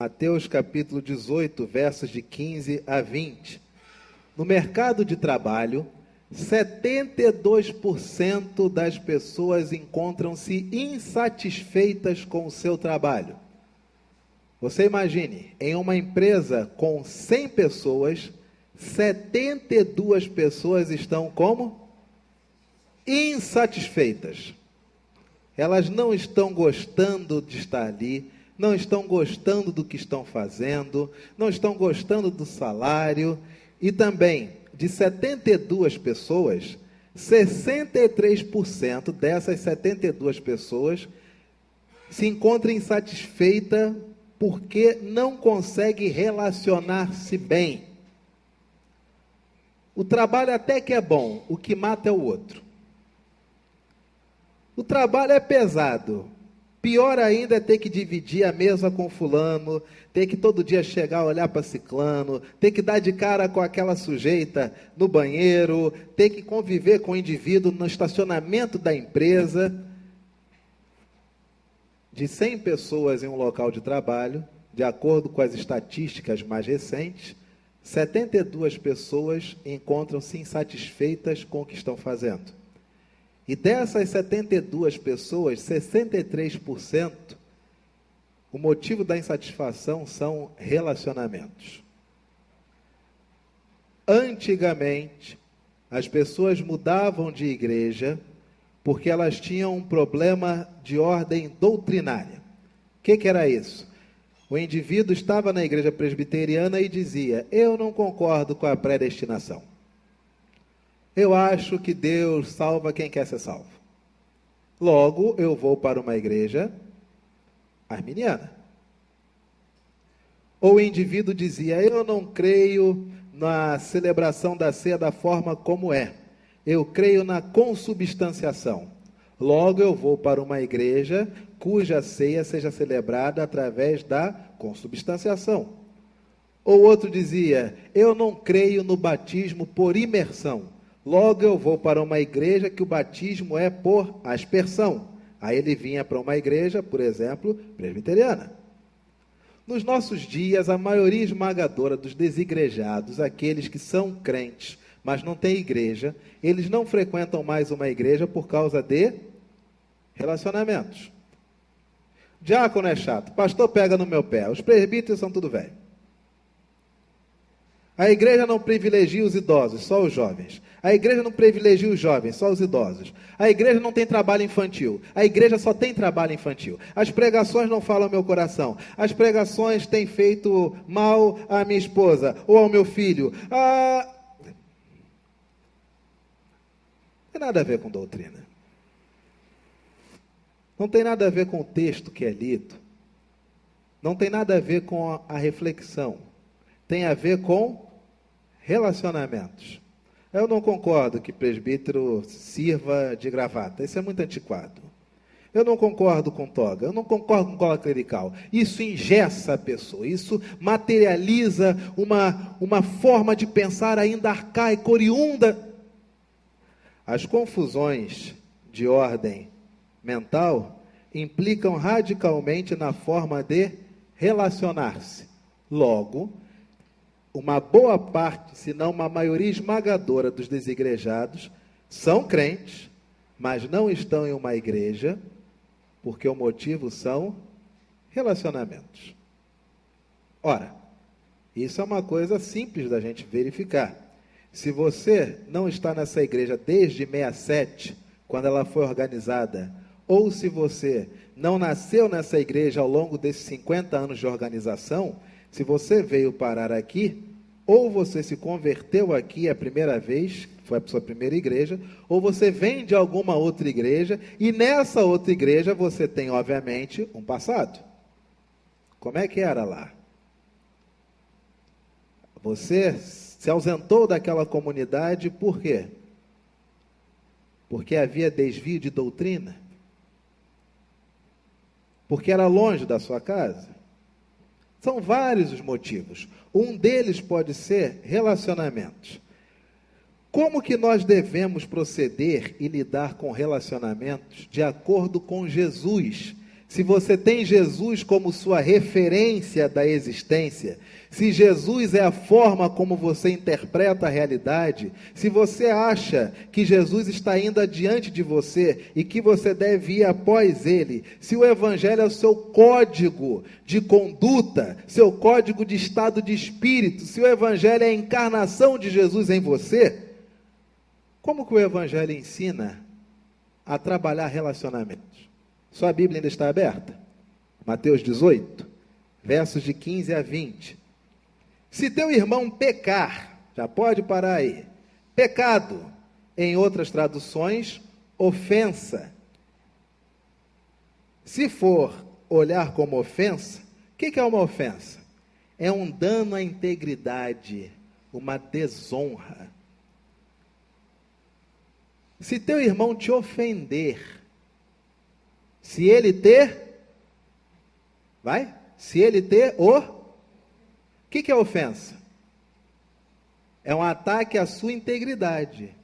Mateus capítulo 18, versos de 15 a 20. No mercado de trabalho, 72% das pessoas encontram-se insatisfeitas com o seu trabalho. Você imagine, em uma empresa com 100 pessoas, 72 pessoas estão como? Insatisfeitas. Elas não estão gostando de estar ali, não estão gostando do que estão fazendo, não estão gostando do salário. E também, de 72 pessoas, 63% dessas 72 pessoas se encontram insatisfeitas porque não conseguem relacionar-se bem. O trabalho até que é bom, o que mata é o outro. O trabalho é pesado. Pior ainda é ter que dividir a mesa com fulano, ter que todo dia chegar, olhar para ciclano, ter que dar de cara com aquela sujeita no banheiro, ter que conviver com o indivíduo no estacionamento da empresa. De 100 pessoas em um local de trabalho, de acordo com as estatísticas mais recentes, 72 pessoas encontram-se insatisfeitas com o que estão fazendo. E dessas 72 pessoas, 63%, o motivo da insatisfação são relacionamentos. Antigamente, as pessoas mudavam de igreja porque elas tinham um problema de ordem doutrinária. O que era isso? O indivíduo estava na igreja presbiteriana e dizia: eu não concordo com a predestinação. Eu acho que Deus salva quem quer ser salvo. Logo, eu vou para uma igreja arminiana. Ou o indivíduo dizia: eu não creio na celebração da ceia da forma como é. Eu creio na consubstanciação. Logo, eu vou para uma igreja cuja ceia seja celebrada através da consubstanciação. Ou outro dizia: eu não creio no batismo por imersão. Logo eu vou para uma igreja que o batismo é por aspersão. Aí ele vinha para uma igreja, por exemplo, presbiteriana. Nos nossos dias, a maioria esmagadora dos desigrejados, aqueles que são crentes, mas não têm igreja, eles não frequentam mais uma igreja por causa de relacionamentos. Diácono é chato, pastor pega no meu pé, os presbíteros são tudo velho. A igreja não privilegia os idosos, só os jovens. A igreja não privilegia os jovens, só os idosos. A igreja não tem trabalho infantil. A igreja só tem trabalho infantil. As pregações não falam ao meu coração. As pregações têm feito mal à minha esposa ou ao meu filho. Não tem nada a ver com doutrina. Não tem nada a ver com o texto que é lido. Não tem nada a ver com a reflexão. Tem a ver com relacionamentos. Eu não concordo que presbítero sirva de gravata. Isso é muito antiquado. Eu não concordo com toga. Eu não concordo com cola clerical. Isso engessa a pessoa. Isso materializa uma forma de pensar ainda arcaica, oriunda. As confusões de ordem mental implicam radicalmente na forma de relacionar-se. Logo, uma boa parte, se não uma maioria esmagadora dos desigrejados, são crentes, mas não estão em uma igreja, porque o motivo são relacionamentos. Ora, isso é uma coisa simples da gente verificar. Se você não está nessa igreja desde 67, quando ela foi organizada, ou se você não nasceu nessa igreja ao longo desses 50 anos de organização, se você veio parar aqui, ou você se converteu aqui a primeira vez, foi a sua primeira igreja, ou você vem de alguma outra igreja, e nessa outra igreja você tem, obviamente, um passado. Como é que era lá? Você se ausentou daquela comunidade por quê? Porque havia desvio de doutrina? Porque era longe da sua casa? São vários os motivos. Um deles pode ser relacionamentos. Como que nós devemos proceder e lidar com relacionamentos de acordo com Jesus, se você tem Jesus como sua referência da existência, se Jesus é a forma como você interpreta a realidade, se você acha que Jesus está indo adiante de você e que você deve ir após ele, se o Evangelho é o seu código de conduta, seu código de estado de espírito, se o Evangelho é a encarnação de Jesus em você, como que o Evangelho ensina a trabalhar relacionamentos? Sua Bíblia ainda está aberta? Mateus 18, versos de 15 a 20. Se teu irmão pecar, já pode parar aí. Pecado, em outras traduções, ofensa. Se for olhar como ofensa, o que é uma ofensa? É um dano à integridade, uma desonra. Se teu irmão te ofender, se ele ter o que é ofensa? É um ataque à sua integridade.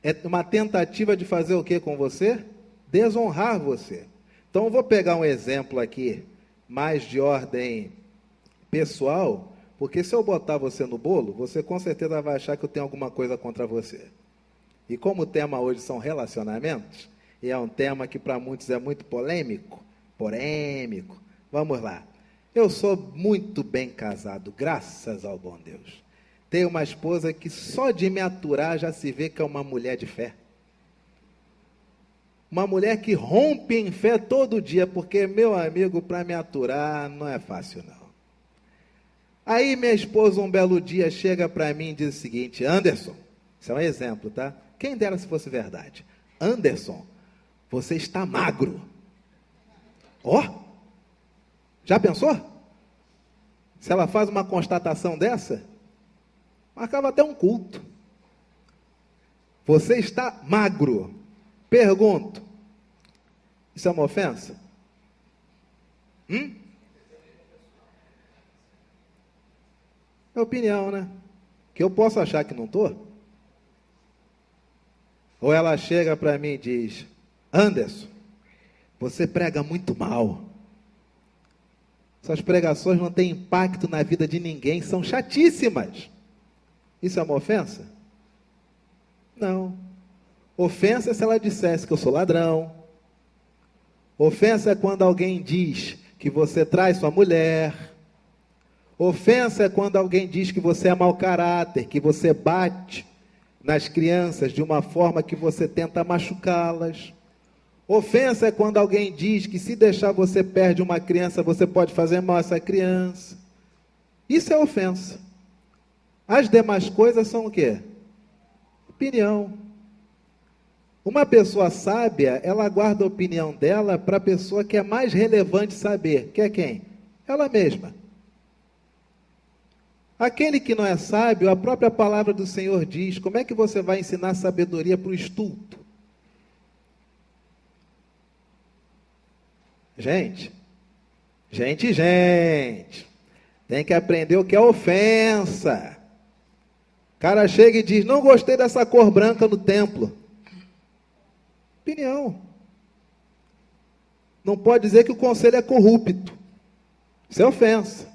É uma tentativa de fazer o que com você? Desonrar você. Então eu vou pegar um exemplo aqui, mais de ordem pessoal, porque se eu botar você no bolo, você com certeza vai achar que eu tenho alguma coisa contra você. E como o tema hoje são relacionamentos, e é um tema que para muitos é muito polêmico, vamos lá. Eu sou muito bem casado, graças ao bom Deus. Tenho uma esposa que só de me aturar já se vê que é uma mulher de fé. Uma mulher que rompe em fé todo dia, porque, meu amigo, para me aturar não é fácil não. Aí minha esposa um belo dia chega para mim e diz o seguinte: Anderson, isso é um exemplo, tá? Quem dera se fosse verdade. Anderson, você está magro. Ó! Já pensou? Se ela faz uma constatação dessa, marcava até um culto. Você está magro. Pergunto, isso é uma ofensa? É opinião, né? Que eu posso achar que não estou. Ou ela chega para mim e diz: Anderson, você prega muito mal. Suas pregações não têm impacto na vida de ninguém, são chatíssimas. Isso é uma ofensa? Não. Ofensa é se ela dissesse que eu sou ladrão. Ofensa é quando alguém diz que você trai sua mulher. Ofensa é quando alguém diz que você é mau caráter, que você bate nas crianças de uma forma que você tenta machucá-las. Ofensa é quando alguém diz que se deixar você perde uma criança, você pode fazer mal a essa criança. Isso é ofensa. As demais coisas são o quê? Opinião. Uma pessoa sábia, ela guarda a opinião dela para a pessoa que é mais relevante saber. Que é quem? Ela mesma. Aquele que não é sábio, a própria palavra do Senhor diz: como é que você vai ensinar sabedoria para o estulto? Gente, tem que aprender o que é ofensa. O cara chega e diz: não gostei dessa cor branca no templo. Opinião. Não pode dizer que o conselho é corrupto. Isso é ofensa.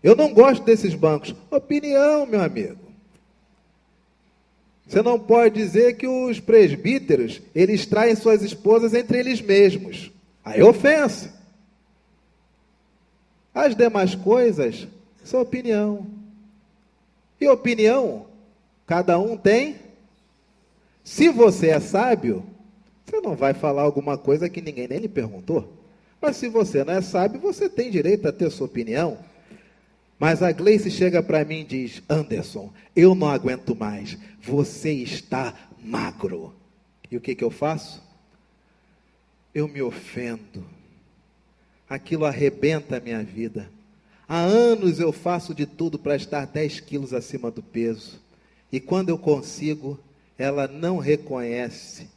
Eu não gosto desses bancos. Opinião, meu amigo. Você não pode dizer que os presbíteros, eles traem suas esposas entre eles mesmos. Aí é ofensa. As demais coisas são opinião. E opinião, cada um tem. Se você é sábio, você não vai falar alguma coisa que ninguém nem lhe perguntou. Mas se você não é sábio, você tem direito a ter sua opinião. Mas a Gleice chega para mim e diz: Anderson, eu não aguento mais, você está magro. E o que eu faço? Eu me ofendo. Aquilo arrebenta a minha vida. Há anos eu faço de tudo para estar 10 quilos acima do peso. E quando eu consigo, ela não reconhece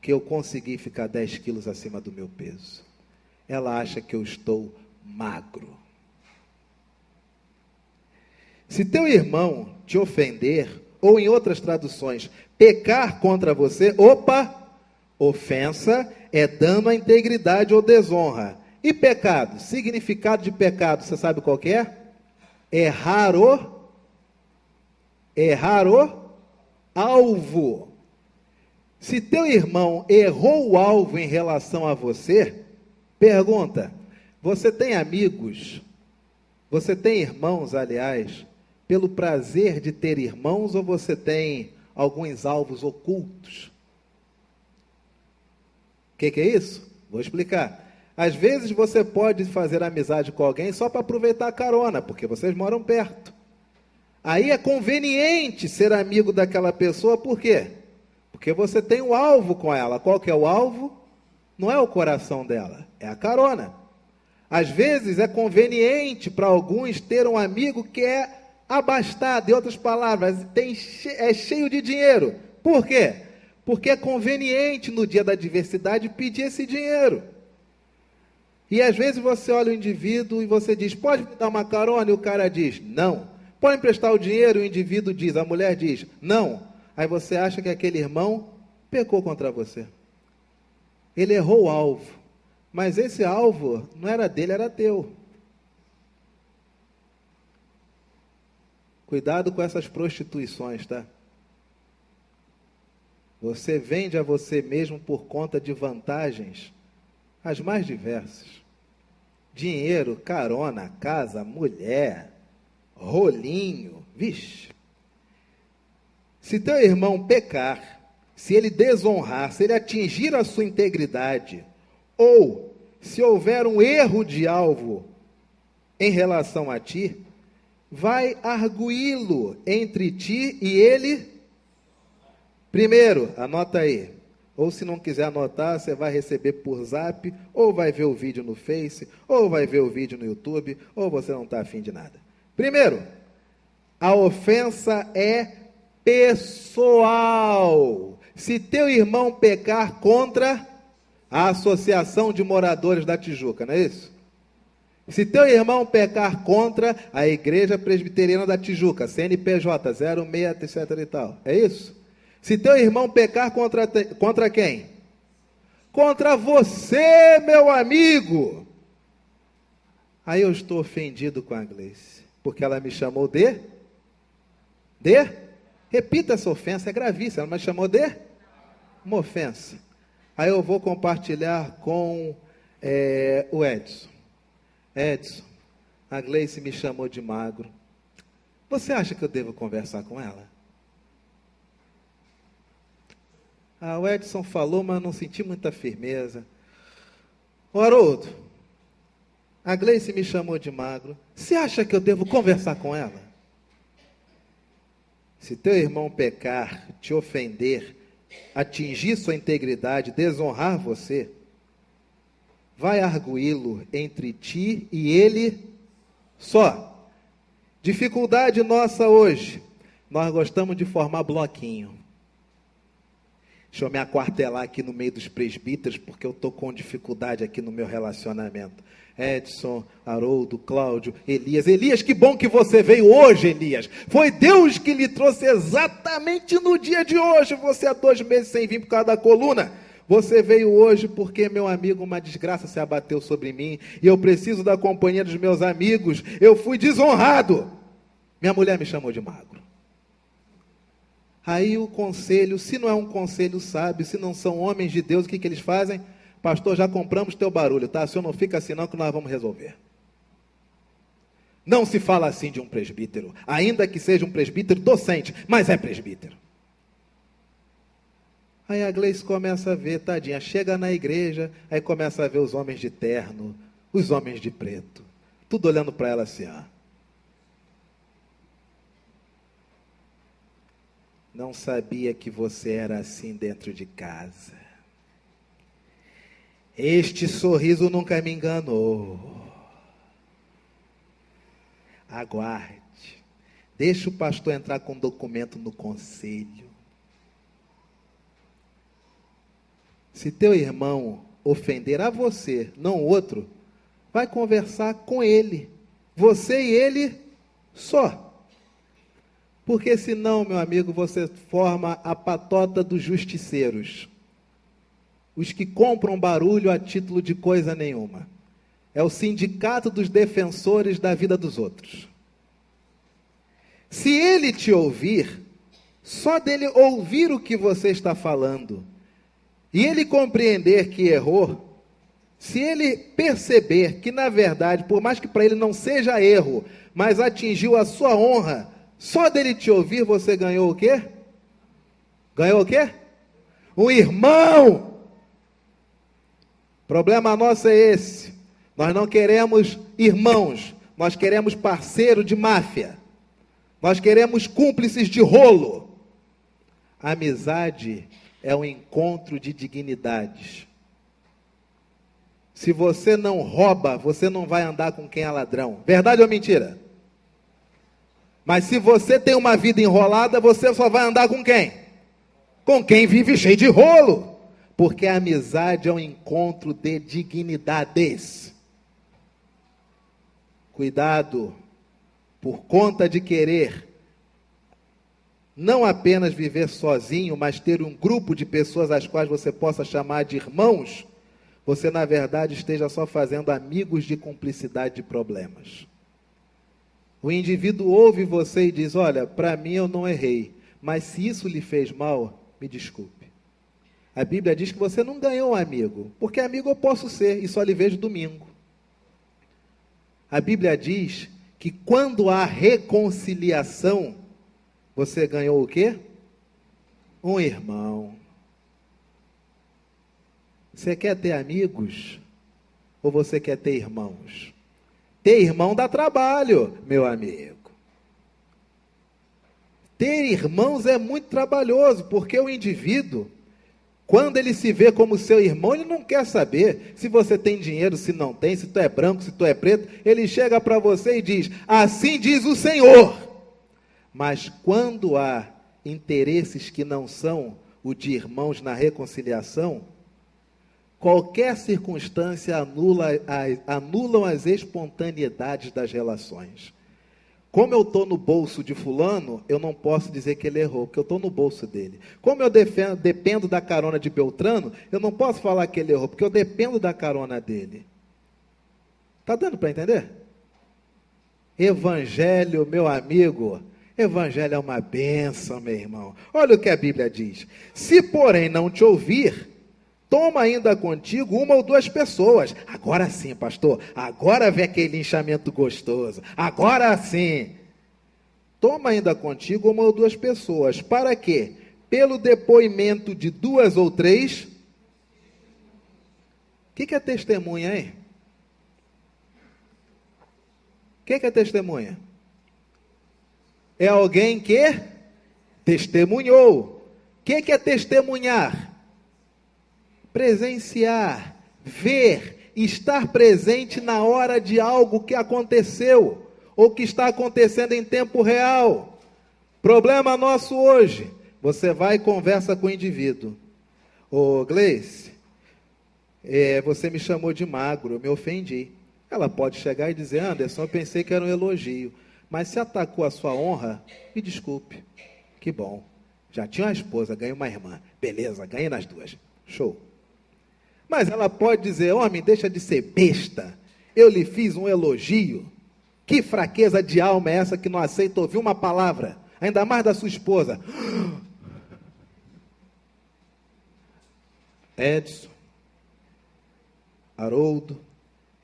que eu consegui ficar 10 quilos acima do meu peso. Ela acha que eu estou magro. Se teu irmão te ofender, ou em outras traduções, pecar contra você, ofensa é dano à integridade ou desonra. E pecado? Significado de pecado, você sabe qual que é? Errar o alvo. Se teu irmão errou o alvo em relação a você, pergunta, você tem amigos, você tem irmãos, aliás, pelo prazer de ter irmãos, ou você tem alguns alvos ocultos? O que é isso? Vou explicar. Às vezes você pode fazer amizade com alguém só para aproveitar a carona, porque vocês moram perto. Aí é conveniente ser amigo daquela pessoa, por quê? Porque você tem um alvo com ela. Qual que é o alvo? Não é o coração dela, é a carona. Às vezes é conveniente para alguns ter um amigo que é abastado, em outras palavras, é cheio de dinheiro. Por quê? Porque é conveniente no dia da adversidade pedir esse dinheiro. E às vezes você olha o indivíduo e você diz, pode me dar uma carona? E o cara diz, não. Pode emprestar o dinheiro? E o indivíduo diz, a mulher diz, não. Aí você acha que aquele irmão pecou contra você. Ele errou o alvo. Mas esse alvo não era dele, era teu. Cuidado com essas prostituições, tá? Você vende a você mesmo por conta de vantagens as mais diversas. Dinheiro, carona, casa, mulher, rolinho, vixe. Se teu irmão pecar, se ele desonrar, se ele atingir a sua integridade, ou se houver um erro de alvo em relação a ti, vai arguí-lo entre ti e ele. Primeiro, anota aí. Ou se não quiser anotar, você vai receber por zap, ou vai ver o vídeo no Face, ou vai ver o vídeo no YouTube, ou você não está afim de nada. Primeiro, a ofensa é pessoal. Se teu irmão pecar contra a Associação de Moradores da Tijuca, não é isso? Se teu irmão pecar contra a Igreja Presbiteriana da Tijuca, CNPJ 06, etc e tal, é isso? Se teu irmão pecar contra quem? Contra você, meu amigo. Aí eu estou ofendido com a Gleice, porque ela me chamou de? Repita essa ofensa, é gravíssima, ela me chamou de? Uma ofensa. Aí eu vou compartilhar com o Edson. Edson, a Gleice me chamou de magro. Você acha que eu devo conversar com ela? O Edson falou, mas não senti muita firmeza. Haroldo, a Gleice me chamou de magro. Você acha que eu devo conversar com ela? Se teu irmão pecar, te ofender, atingir sua integridade, desonrar você, vai arguí-lo entre ti e ele só. Dificuldade nossa hoje, nós gostamos de formar bloquinho. Deixa eu me aquartelar aqui no meio dos presbíteros, porque eu estou com dificuldade aqui no meu relacionamento. Edson, Haroldo, Cláudio, Elias. Elias, que bom que você veio hoje, Elias. Foi Deus que lhe trouxe exatamente no dia de hoje. Você há 2 meses sem vir por causa da coluna. Você veio hoje porque, meu amigo, uma desgraça se abateu sobre mim. E eu preciso da companhia dos meus amigos. Eu fui desonrado. Minha mulher me chamou de magro. Aí o conselho, se não é um conselho sábio, se não são homens de Deus, o que eles fazem? Pastor, já compramos teu barulho, tá? O senhor não fica assim não, que nós vamos resolver. Não se fala assim de um presbítero, ainda que seja um presbítero docente, mas é presbítero. Aí a Gleice começa a ver, tadinha, chega na igreja, aí começa a ver os homens de terno, os homens de preto, tudo olhando para ela assim, ó. Não sabia que você era assim dentro de casa. Este sorriso nunca me enganou. Aguarde. Deixa o pastor entrar com documento no conselho. Se teu irmão ofender a você, não o outro, vai conversar com ele. Você e ele só. Porque senão, meu amigo, você forma a patota dos justiceiros. os que compram barulho a título de coisa nenhuma. É o sindicato dos defensores da vida dos outros. Se ele te ouvir, só dele ouvir o que você está falando, e ele compreender que errou, se ele perceber que, na verdade, por mais que para ele não seja erro, mas atingiu a sua honra, só dele te ouvir, você ganhou o quê? Ganhou o quê? Um irmão! Problema nosso é esse. Nós não queremos irmãos, nós queremos parceiro de máfia. Nós queremos cúmplices de rolo. A amizade é um encontro de dignidades. Se você não rouba, você não vai andar com quem é ladrão. Verdade ou mentira? Mas se você tem uma vida enrolada, você só vai andar com quem? Com quem vive cheio de rolo. Porque a amizade é um encontro de dignidades. Cuidado, por conta de querer não apenas viver sozinho, mas ter um grupo de pessoas às quais você possa chamar de irmãos, você na verdade esteja só fazendo amigos de cumplicidade de problemas. O indivíduo ouve você e diz, olha, para mim eu não errei, mas se isso lhe fez mal, me desculpe. A Bíblia diz que você não ganhou um amigo, porque amigo eu posso ser e só lhe vejo domingo. A Bíblia diz que quando há reconciliação, você ganhou o quê? Um irmão. Você quer ter amigos? Ou você quer ter irmãos? Ter irmão dá trabalho, meu amigo. Ter irmãos é muito trabalhoso, porque o indivíduo, quando ele se vê como seu irmão, ele não quer saber se você tem dinheiro, se não tem, se tu é branco, se tu é preto. Ele chega para você e diz, assim diz o Senhor. Mas quando há interesses que não são o de irmãos na reconciliação, qualquer circunstância anulam as espontaneidades das relações. Como eu estou no bolso de fulano, eu não posso dizer que ele errou, porque eu estou no bolso dele. Como eu dependo da carona de Beltrano, eu não posso falar que ele errou, porque eu dependo da carona dele. Está dando para entender? Evangelho, meu amigo, evangelho é uma bênção, meu irmão. Olha o que a Bíblia diz. Se, porém, não te ouvir, toma ainda contigo uma ou duas pessoas. Agora sim, pastor. Agora vem aquele linchamento gostoso. Agora sim. Toma ainda contigo uma ou duas pessoas. Para quê? Pelo depoimento de duas ou três. O que é testemunha, hein? O que é testemunha? É alguém que testemunhou. O que é testemunhar? Presenciar, ver, estar presente na hora de algo que aconteceu, ou que está acontecendo em tempo real. Problema nosso hoje, você vai e conversa com o indivíduo. Ô Gleice, você me chamou de magro, eu me ofendi. Ela pode chegar e dizer, Anderson, eu pensei que era um elogio, mas se atacou a sua honra, me desculpe. Que bom, já tinha uma esposa, ganhei uma irmã. Beleza, ganhei nas duas, show. Mas ela pode dizer, homem, deixa de ser besta, eu lhe fiz um elogio. Que fraqueza de alma é essa que não aceita ouvir uma palavra, ainda mais da sua esposa? Edson, Haroldo,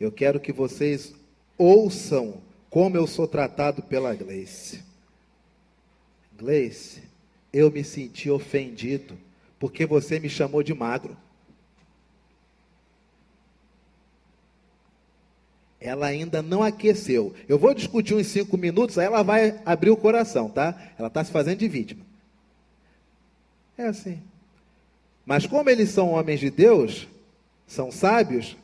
eu quero que vocês ouçam como eu sou tratado pela Gleice. Gleice, eu me senti ofendido, porque você me chamou de magro. Ela ainda não aqueceu. Eu vou discutir uns 5 minutos, aí ela vai abrir o coração, tá? Ela está se fazendo de vítima. É assim. Mas como eles são homens de Deus, são sábios,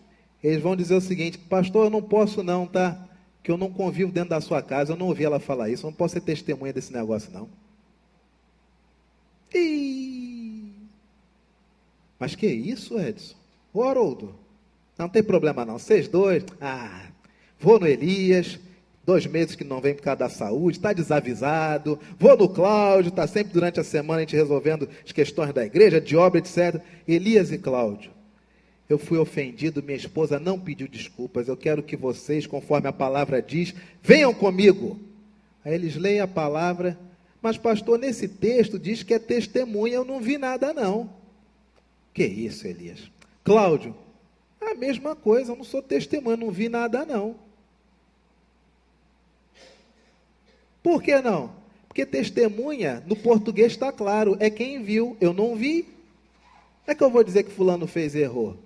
eles vão dizer o seguinte, pastor, eu não posso não, tá? Que eu não convivo dentro da sua casa, eu não ouvi ela falar isso, eu não posso ser testemunha desse negócio, não. Mas que isso, Edson? Ô, Haroldo, não tem problema não, vocês dois, vou no Elias, 2 meses que não vem por causa da saúde, está desavisado, vou no Cláudio, está sempre durante a semana a gente resolvendo as questões da igreja, de obra, etc. Elias e Cláudio, eu fui ofendido, minha esposa não pediu desculpas, eu quero que vocês, conforme a palavra diz, venham comigo. Aí eles leem a palavra, mas pastor, nesse texto diz que é testemunha, eu não vi nada não. Que isso, Elias? Cláudio, a mesma coisa, eu não sou testemunha, não vi nada não. Por que não? Porque testemunha, no português está claro, é quem viu, eu não vi. Não é que eu vou dizer que fulano fez e errou.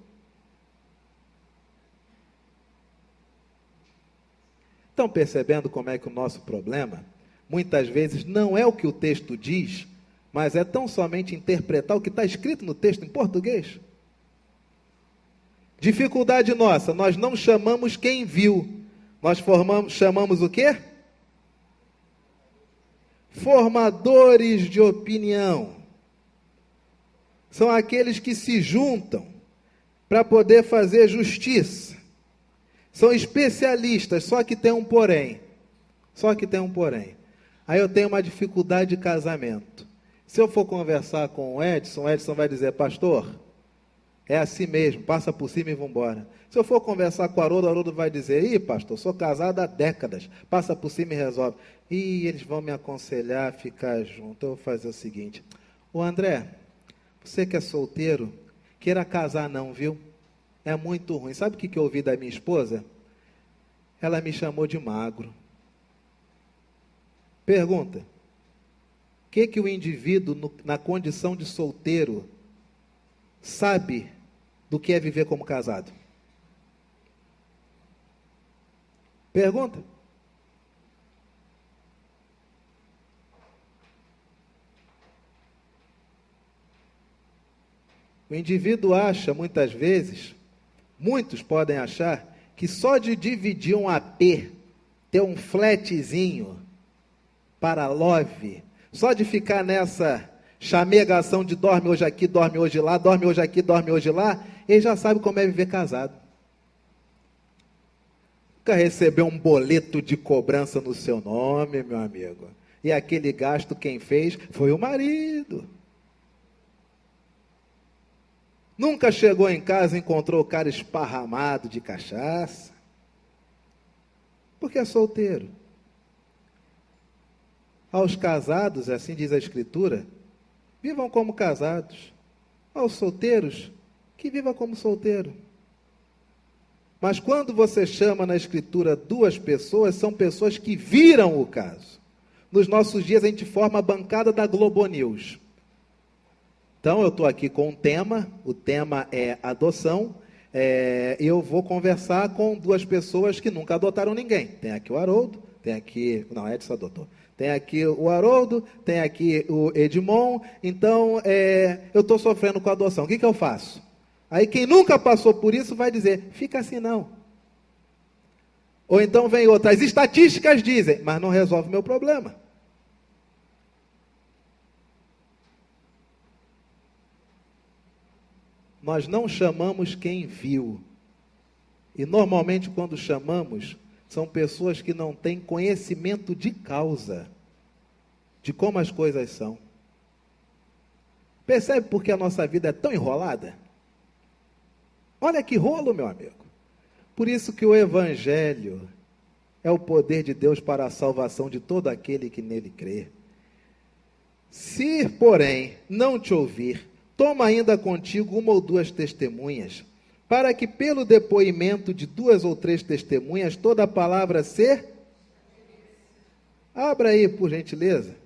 Estão percebendo como é que o nosso problema, muitas vezes, não é o que o texto diz, mas é tão somente interpretar o que está escrito no texto em português? Dificuldade nossa, nós não chamamos quem viu, nós chamamos o quê? Formadores de opinião. São aqueles que se juntam para poder fazer justiça. São especialistas, só que tem um porém. Só que tem um porém. Aí eu tenho uma dificuldade de casamento. Se eu for conversar com o Edson vai dizer, pastor, é assim mesmo, passa por cima e vamos embora. Se eu for conversar com o Haroldo vai dizer, ih, pastor, sou casado há décadas, passa por cima e resolve. E eles vão me aconselhar a ficar junto. Eu vou fazer o seguinte, ô André, você que é solteiro, queira casar não, viu? É muito ruim. Sabe o que eu ouvi da minha esposa? Ela me chamou de magro. Pergunta, o que o indivíduo, na condição de solteiro, sabe do que é viver como casado? Pergunta. O indivíduo acha, muitas vezes, muitos podem achar, que só de dividir um AP, ter um flatzinho para love, só de ficar nessa chamegação de dorme hoje aqui, dorme hoje lá, dorme hoje aqui, dorme hoje lá, ele já sabe como é viver casado. Nunca recebeu um boleto de cobrança no seu nome, meu amigo. E aquele gasto quem fez foi o marido. Nunca chegou em casa e encontrou o cara esparramado de cachaça. Porque é solteiro. Aos casados, assim diz a Escritura, vivam como casados. Aos solteiros, que viva como solteiro. Mas quando você chama na Escritura duas pessoas, são pessoas que viram o caso. Nos nossos dias a gente forma a bancada da Globo News. Então eu estou aqui com um tema, o tema é adoção, eu vou conversar com duas pessoas que nunca adotaram ninguém. Tem aqui o Haroldo, tem aqui, não, Edson adotou. Tem aqui o Haroldo, tem aqui o Edmond, então eu estou sofrendo com a adoção, o que eu faço? Aí quem nunca passou por isso vai dizer, fica assim não. Ou então vem outra, as estatísticas dizem, mas não resolve o meu problema. Nós não chamamos quem viu. E normalmente quando chamamos, são pessoas que não têm conhecimento de causa, de como as coisas são. Percebe por que a nossa vida é tão enrolada? Olha que rolo, meu amigo. Por isso que o Evangelho é o poder de Deus para a salvação de todo aquele que nele crê. Se, porém, não te ouvir, toma ainda contigo uma ou duas testemunhas, para que pelo depoimento de duas ou três testemunhas, toda a palavra se... Abra aí, por gentileza,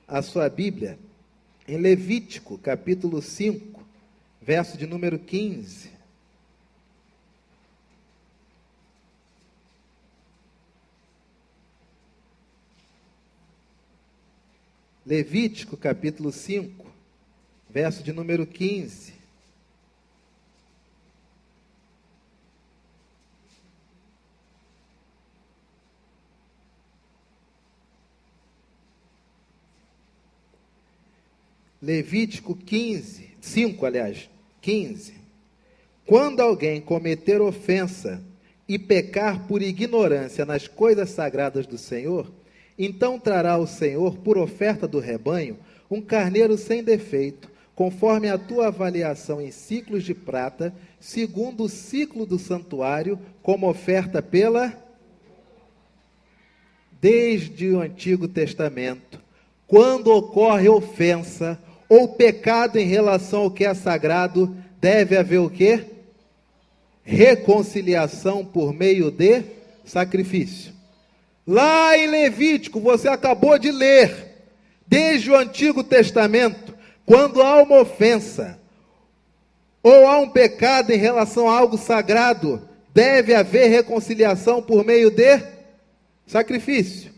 a sua Bíblia, em Levítico, capítulo 5, verso de número 15. Levítico, capítulo 5, verso de número 15. Levítico 15, 5, aliás, 15. Quando alguém cometer ofensa e pecar por ignorância nas coisas sagradas do Senhor, então trará ao Senhor, por oferta do rebanho, um carneiro sem defeito, conforme a tua avaliação em ciclos de prata, segundo o ciclo do santuário, como oferta desde o Antigo Testamento, quando ocorre ofensa ou pecado em relação ao que é sagrado, deve haver o quê? Reconciliação por meio de sacrifício. Lá em Levítico, você acabou de ler, desde o Antigo Testamento, quando há uma ofensa, ou há um pecado em relação a algo sagrado, deve haver reconciliação por meio de sacrifício.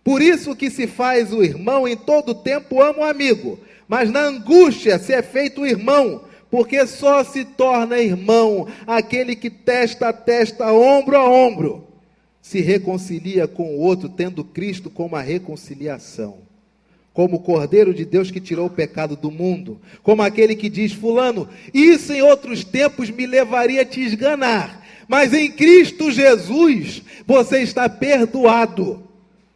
Por isso que se faz o irmão em todo tempo ama o amigo, mas na angústia se é feito o irmão, porque só se torna irmão aquele que testa a testa, ombro a ombro, se reconcilia com o outro, tendo Cristo como a reconciliação. Como o Cordeiro de Deus que tirou o pecado do mundo, como aquele que diz, fulano, isso em outros tempos me levaria a te esganar, mas em Cristo Jesus você está perdoado,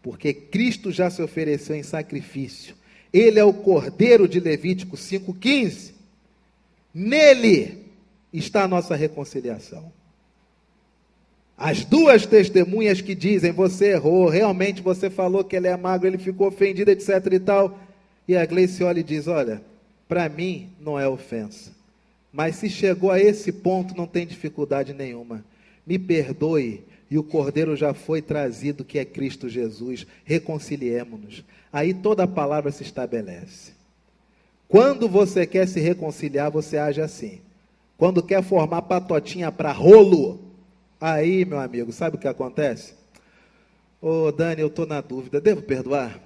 porque Cristo já se ofereceu em sacrifício. Ele é o Cordeiro de Levítico 5,15. Nele está a nossa reconciliação. As duas testemunhas que dizem, você errou, realmente você falou que ele é magro, ele ficou ofendido, etc e tal. E a Gleice olha e diz, olha, para mim não é ofensa. Mas se chegou a esse ponto, não tem dificuldade nenhuma. Me perdoe, e o Cordeiro já foi trazido, que é Cristo Jesus. Reconciliemo-nos. Aí toda a palavra se estabelece. Quando você quer se reconciliar, você age assim. Quando quer formar patotinha para rolo, aí, meu amigo, sabe o que acontece? Ô, Dani, eu estou na dúvida, devo perdoar?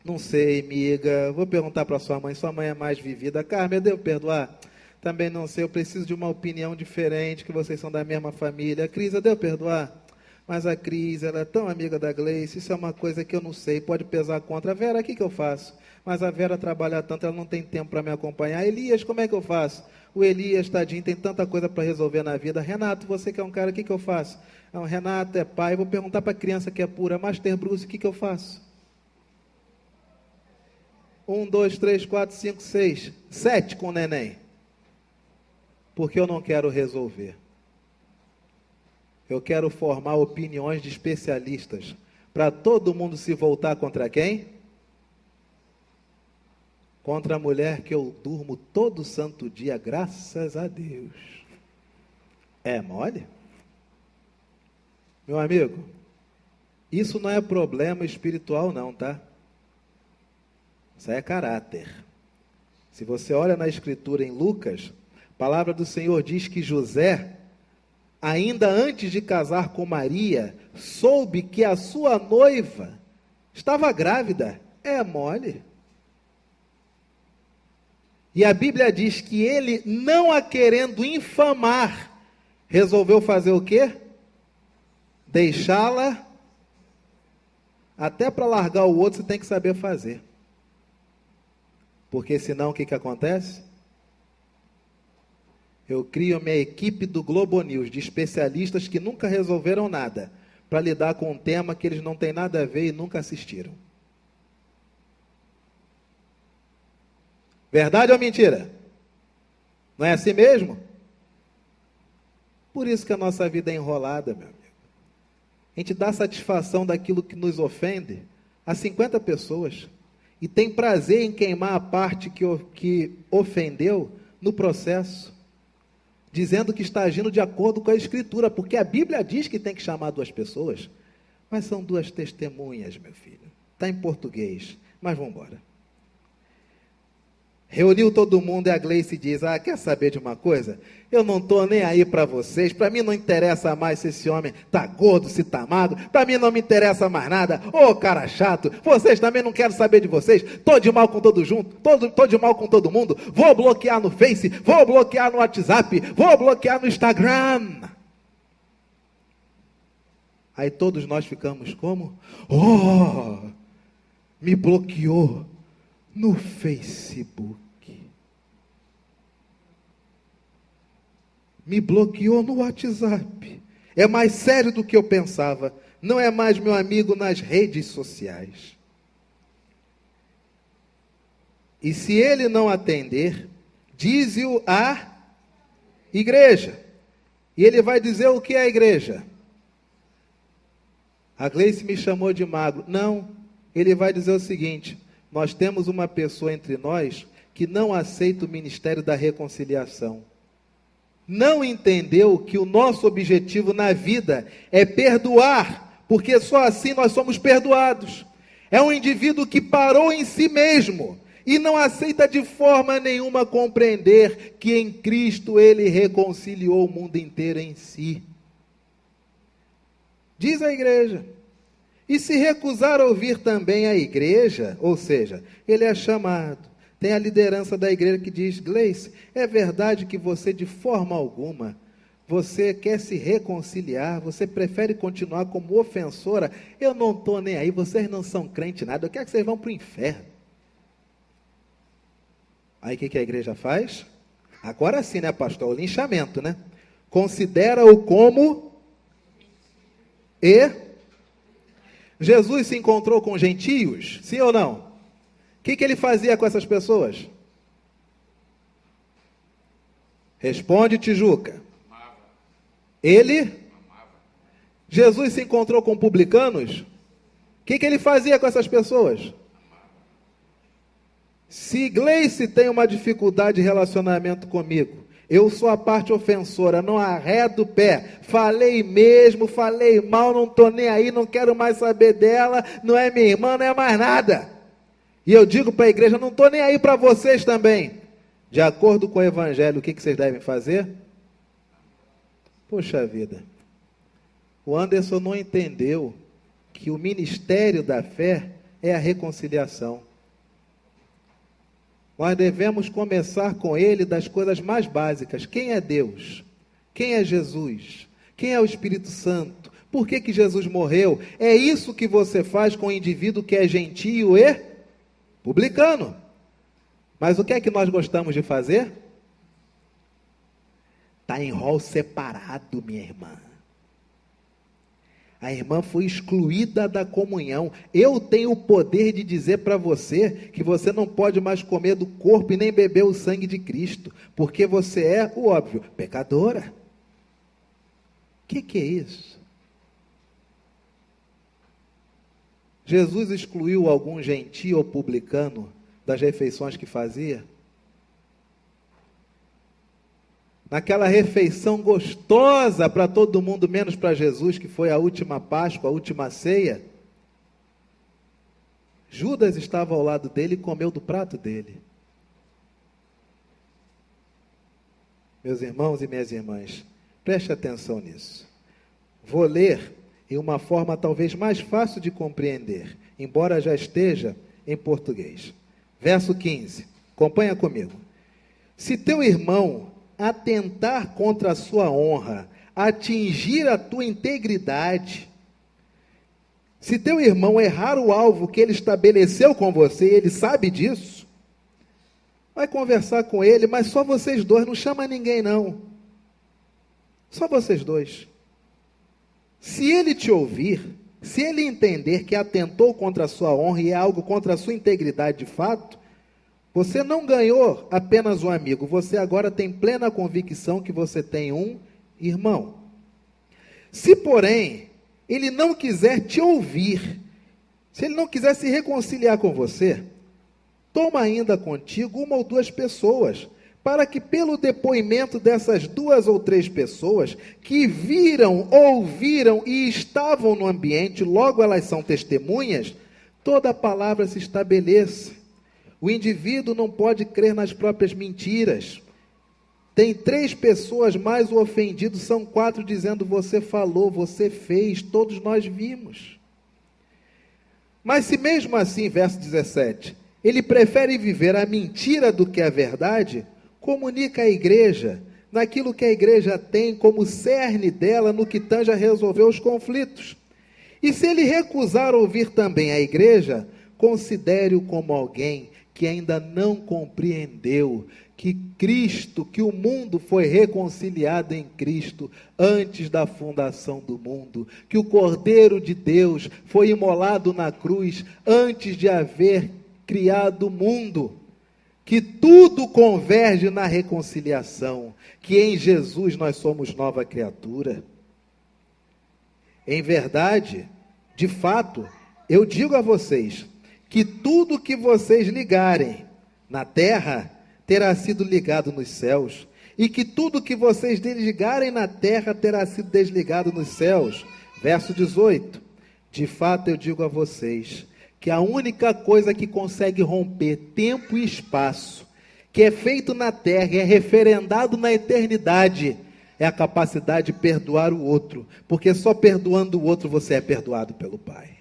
Não sei, amiga, vou perguntar para sua mãe é mais vivida. Carmen, eu devo perdoar? Também não sei, eu preciso de uma opinião diferente, que vocês são da mesma família. Cris, eu devo perdoar? Mas a Cris, ela é tão amiga da Gleice, isso é uma coisa que eu não sei, pode pesar contra. A Vera, o que eu faço? Mas a Vera trabalha tanto, ela não tem tempo para me acompanhar. Elias, como é que eu faço? O Elias, tadinho, tem tanta coisa para resolver na vida. Renato, você que é um cara, o que eu faço? Não, Renato é pai, vou perguntar para a criança que é pura. Master Bruce, o que eu faço? 1, 2, 3, 4, 5, 6, 7 com o neném. Porque eu não quero resolver. Eu quero formar opiniões de especialistas, para todo mundo se voltar contra quem? Contra a mulher que eu durmo todo santo dia, graças a Deus. É mole? Meu amigo, isso não é problema espiritual não, tá? Isso é caráter. Se você olha na escritura em Lucas, a palavra do Senhor diz que José, ainda antes de casar com Maria, soube que a sua noiva estava grávida. É mole? E a Bíblia diz que ele, não a querendo infamar, resolveu fazer o quê? Deixá-la. Até para largar o outro você tem que saber fazer. Porque senão o que acontece? Eu crio minha equipe do Globo News, de especialistas que nunca resolveram nada, para lidar com um tema que eles não têm nada a ver e nunca assistiram. Verdade ou mentira? Não é assim mesmo? Por isso que a nossa vida é enrolada, meu amigo. A gente dá satisfação daquilo que nos ofende a 50 pessoas. E tem prazer em queimar a parte que ofendeu no processo, dizendo que está agindo de acordo com a Escritura, porque a Bíblia diz que tem que chamar duas pessoas, mas são duas testemunhas, meu filho. Está em português, mas vamos embora. Reuniu todo mundo e a Gleice diz, quer saber de uma coisa? Eu não estou nem aí para vocês, para mim não interessa mais se esse homem está gordo, se está magro, para mim não me interessa mais nada, cara chato, vocês também não quero saber de vocês, estou de mal com estou de mal com todo mundo, vou bloquear no Face, vou bloquear no WhatsApp, vou bloquear no Instagram. Aí todos nós ficamos como? Me bloqueou no Facebook. Me bloqueou no WhatsApp. É mais sério do que eu pensava. Não é mais meu amigo nas redes sociais. E se ele não atender, dize-o à igreja. E ele vai dizer o que é a igreja? A Gleice me chamou de magro. Não, ele vai dizer o seguinte: nós temos uma pessoa entre nós que não aceita o ministério da reconciliação. Não entendeu que o nosso objetivo na vida é perdoar, porque só assim nós somos perdoados. É um indivíduo que parou em si mesmo e não aceita de forma nenhuma compreender que em Cristo ele reconciliou o mundo inteiro em si. Diz a igreja. E se recusar a ouvir também a igreja, ou seja, ele é chamado, tem a liderança da igreja que diz: Gleice, é verdade que você de forma alguma, você quer se reconciliar, você prefere continuar como ofensora? Eu não estou nem aí, vocês não são crente nada, eu quero que vocês vão para o inferno. Aí o que a igreja faz? Agora sim, né, pastor? O linchamento, né? Considera-o como Jesus se encontrou com gentios, sim ou não? O que ele fazia com essas pessoas? Responde, Tijuca. Jesus se encontrou com publicanos? O que ele fazia com essas pessoas? Se Gleice tem uma dificuldade de relacionamento comigo, eu sou a parte ofensora, não arredo o pé, falei mesmo, falei mal, não estou nem aí, não quero mais saber dela, não é minha irmã, não é mais nada. E eu digo para a igreja: não estou nem aí para vocês também. De acordo com o evangelho, o que vocês devem fazer? Poxa vida, o Anderson não entendeu que o ministério da fé é a reconciliação. Nós devemos começar com ele das coisas mais básicas. Quem é Deus? Quem é Jesus? Quem é o Espírito Santo? Por que Jesus morreu? É isso que você faz com o indivíduo que é gentio e publicano. Mas o que é que nós gostamos de fazer? Está em rol separado, minha irmã. A irmã foi excluída da comunhão. Eu tenho o poder de dizer para você que você não pode mais comer do corpo e nem beber o sangue de Cristo, porque você é, o óbvio, pecadora. O que é isso? Jesus excluiu algum gentio ou publicano das refeições que fazia? Naquela refeição gostosa para todo mundo, menos para Jesus, que foi a última Páscoa, a última ceia, Judas estava ao lado dele e comeu do prato dele. Meus irmãos e minhas irmãs, preste atenção nisso. Vou ler em uma forma talvez mais fácil de compreender, embora já esteja em português. Verso 15, acompanha comigo. Se teu irmão atentar contra a sua honra, atingir a tua integridade, se teu irmão errar o alvo que ele estabeleceu com você, ele sabe disso, vai conversar com ele, mas só vocês dois, não chama ninguém não, só vocês dois. Se ele te ouvir, se ele entender que atentou contra a sua honra e é algo contra a sua integridade de fato, você não ganhou apenas um amigo, você agora tem plena convicção que você tem um irmão. Se, porém, ele não quiser te ouvir, se ele não quiser se reconciliar com você, toma ainda contigo uma ou duas pessoas, para que pelo depoimento dessas 2 ou 3 pessoas, que viram, ouviram e estavam no ambiente, logo elas são testemunhas, toda a palavra se estabeleça. O indivíduo não pode crer nas próprias mentiras. Tem 3 pessoas mais o ofendido, são 4 dizendo: você falou, você fez, todos nós vimos. Mas se mesmo assim, verso 17, ele prefere viver a mentira do que a verdade, comunica à igreja, naquilo que a igreja tem como cerne dela, no que tange a resolver os conflitos. E se ele recusar ouvir também a igreja, considere-o como alguém que ainda não compreendeu que Cristo, que o mundo foi reconciliado em Cristo antes da fundação do mundo, que o Cordeiro de Deus foi imolado na cruz antes de haver criado o mundo. que tudo converge na reconciliação, que em Jesus nós somos nova criatura. Em verdade, de fato, eu digo a vocês, que tudo que vocês ligarem na terra, terá sido ligado nos céus, e que tudo que vocês desligarem na terra, terá sido desligado nos céus. Verso 18, de fato eu digo a vocês, que a única coisa que consegue romper tempo e espaço, que é feito na terra e é referendado na eternidade, é a capacidade de perdoar o outro, porque só perdoando o outro você é perdoado pelo Pai.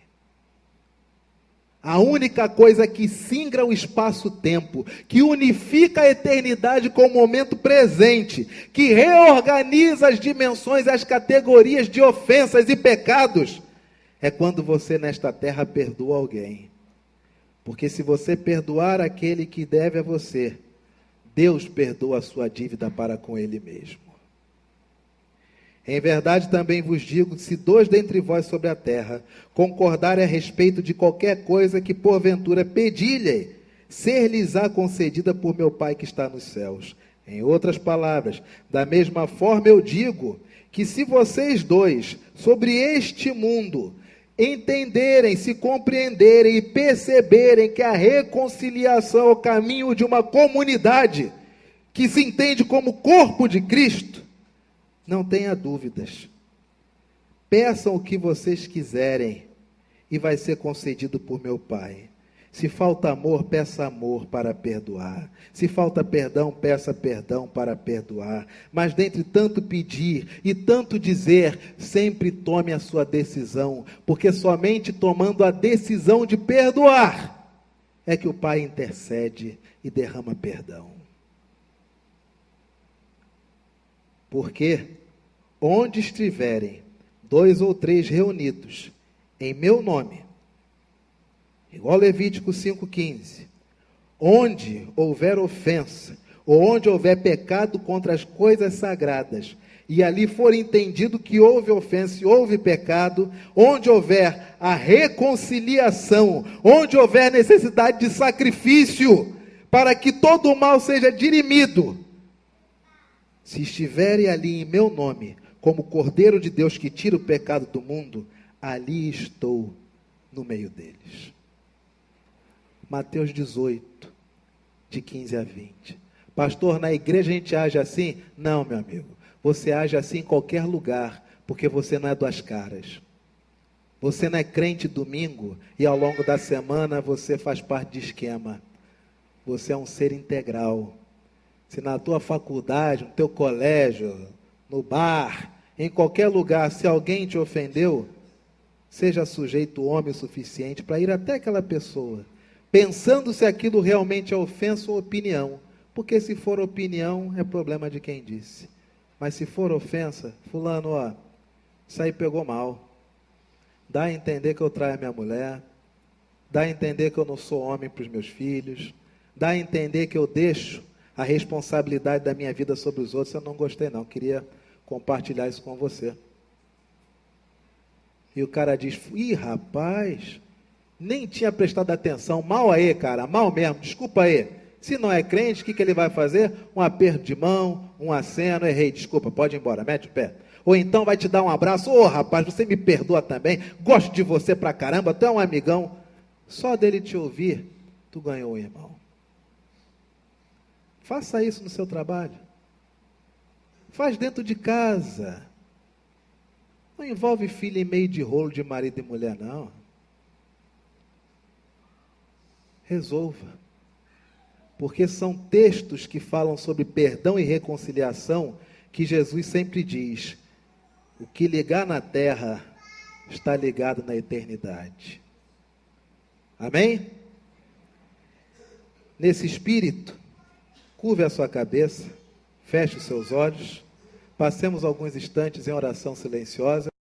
A única coisa que singra o espaço-tempo, que unifica a eternidade com o momento presente, que reorganiza as dimensões e as categorias de ofensas e pecados, é quando você nesta terra perdoa alguém. Porque se você perdoar aquele que deve a você, Deus perdoa a sua dívida para com ele mesmo. Em verdade também vos digo, se dois dentre vós sobre a terra concordarem a respeito de qualquer coisa que porventura pedir-lhe, ser-lhes-á concedida por meu Pai que está nos céus. Em outras palavras, da mesma forma eu digo, que se vocês dois, sobre este mundo, entenderem, se compreenderem e perceberem que a reconciliação é o caminho de uma comunidade, que se entende como corpo de Cristo, não tenha dúvidas. Peçam o que vocês quiserem e vai ser concedido por meu Pai. Se falta amor, peça amor para perdoar. Se falta perdão, peça perdão para perdoar. Mas dentre tanto pedir e tanto dizer, sempre tome a sua decisão, porque somente tomando a decisão de perdoar é que o Pai intercede e derrama perdão. Porque onde estiverem 2 ou 3 reunidos em meu nome, igual Levítico 5,15, onde houver ofensa, ou onde houver pecado contra as coisas sagradas, e ali for entendido que houve ofensa e houve pecado, onde houver a reconciliação, onde houver necessidade de sacrifício, para que todo o mal seja dirimido, se estiverem ali em meu nome, como Cordeiro de Deus que tira o pecado do mundo, ali estou no meio deles. Mateus 18, de 15 a 20. Pastor, na igreja a gente age assim? Não, meu amigo. Você age assim em qualquer lugar, porque você não é duas caras. Você não é crente domingo e ao longo da semana você faz parte de esquema. Você é um ser integral. Se na tua faculdade, no teu colégio, no bar, em qualquer lugar, se alguém te ofendeu, seja sujeito homem o suficiente para ir até aquela pessoa, pensando se aquilo realmente é ofensa ou opinião. Porque se for opinião, é problema de quem disse. Mas se for ofensa, fulano, ó, isso aí pegou mal. Dá a entender que eu traio a minha mulher, dá a entender que eu não sou homem para os meus filhos, dá a entender que eu deixo a responsabilidade da minha vida sobre os outros. Eu não gostei não, queria compartilhar isso com você. E o cara diz, ih rapaz, nem tinha prestado atenção, mal aí cara, mal mesmo, desculpa aí. Se não é crente, o que ele vai fazer? Um aperto de mão, um aceno, errei, desculpa, pode ir embora, mete o pé. Ou então vai te dar um abraço, ô rapaz, você me perdoa também, gosto de você pra caramba, tu é um amigão. Só dele te ouvir, tu ganhou, irmão. Faça isso no seu trabalho. Faz dentro de casa. Não envolve filho em meio de rolo de marido e mulher, não. Resolva. Porque são textos que falam sobre perdão e reconciliação que Jesus sempre diz: o que ligar na terra está ligado na eternidade. Amém? Nesse espírito, curve a sua cabeça, feche os seus olhos, passemos alguns instantes em oração silenciosa.